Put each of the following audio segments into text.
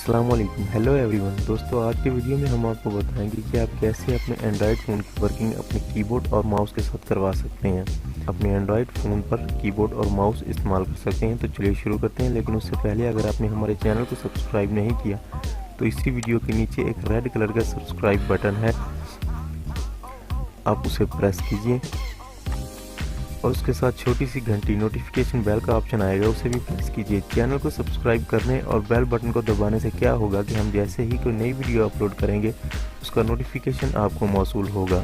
अस्सलाम वालेकुम, hello everyone. दोस्तों, आज की वीडियो में हम आपको बताएंगे कि आप कैसे अपने एंड्रॉयड फ़ोन की वर्किंग अपने कीबोर्ड और माउस के साथ करवा सकते हैं। अपने एंड्रॉयड फ़ोन पर कीबोर्ड और माउस इस्तेमाल कर सकते हैं। तो चलिए शुरू करते हैं, लेकिन उससे पहले अगर आपने हमारे चैनल को सब्सक्राइब नहीं किया तो इसी वीडियो के नीचे एक रेड कलर का सब्सक्राइब बटन है, आप उसे प्रेस कीजिए और उसके साथ छोटी सी घंटी नोटिफिकेशन बेल का ऑप्शन आएगा, उसे भी प्रेस कीजिए। चैनल को सब्सक्राइब करने और बेल बटन को दबाने से क्या होगा कि हम जैसे ही कोई नई वीडियो अपलोड करेंगे उसका नोटिफिकेशन आपको मौसूल होगा।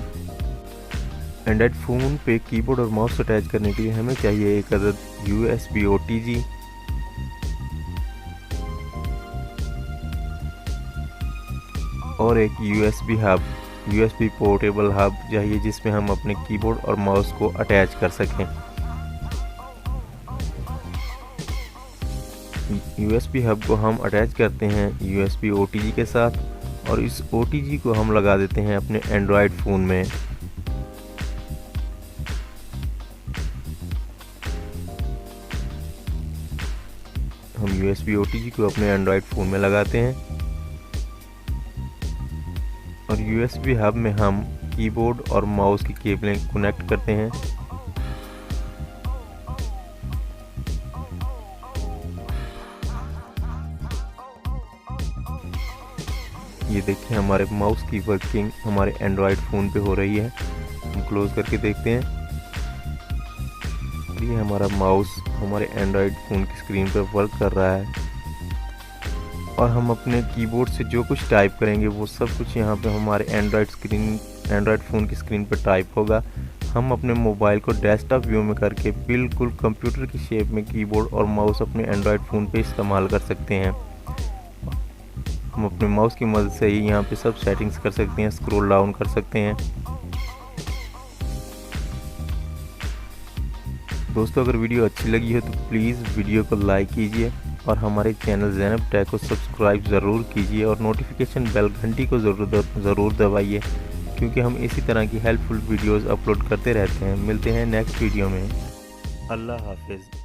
एंड्रॉयड फ़ोन पे कीबोर्ड और माउस अटैच करने के लिए हमें चाहिए एक अदद USB OTG, और एक USB hub, USB portable hub चाहिए जिसमें हम अपने कीबोर्ड और माउस को अटैच कर सकें। USB हब को हम अटैच करते हैं USB OTG के साथ और इस OTG को हम लगा देते हैं अपने एंड्रॉयड फ़ोन में। हम USB OTG को अपने एंड्रॉयड फ़ोन में लगाते हैं और USB हब में हम कीबोर्ड और माउस की केबलें कनेक्ट करते हैं। ये देखिए, हमारे माउस की वर्किंग हमारे एंड्रॉयड फ़ोन पे हो रही है। हम क्लोज करके देखते हैं, ये हमारा माउस हमारे एंड्रॉयड फ़ोन की स्क्रीन पर वर्क कर रहा है और हम अपने कीबोर्ड से जो कुछ टाइप करेंगे वो सब कुछ यहाँ पे हमारे एंड्रॉयड फ़ोन की स्क्रीन पर टाइप होगा। हम अपने मोबाइल को डेस्कटॉप व्यू में करके बिल्कुल कंप्यूटर की शेप में कीबोर्ड और माउस अपने एंड्रॉयड फ़ोन पे इस्तेमाल कर सकते हैं। हम अपने माउस की मदद से ही यहाँ पे सब सेटिंग्स कर सकते हैं, स्क्रॉल डाउन कर सकते हैं। दोस्तों, अगर वीडियो अच्छी लगी हो तो प्लीज़ वीडियो को लाइक कीजिए और हमारे चैनल ज़ैनब टेक को सब्सक्राइब ज़रूर कीजिए और नोटिफिकेशन बेल घंटी को ज़रूर दबाइए, क्योंकि हम इसी तरह की हेल्पफुल वीडियोज़ अपलोड करते रहते हैं। मिलते हैं नेक्स्ट वीडियो में। अल्लाह हाफिज़।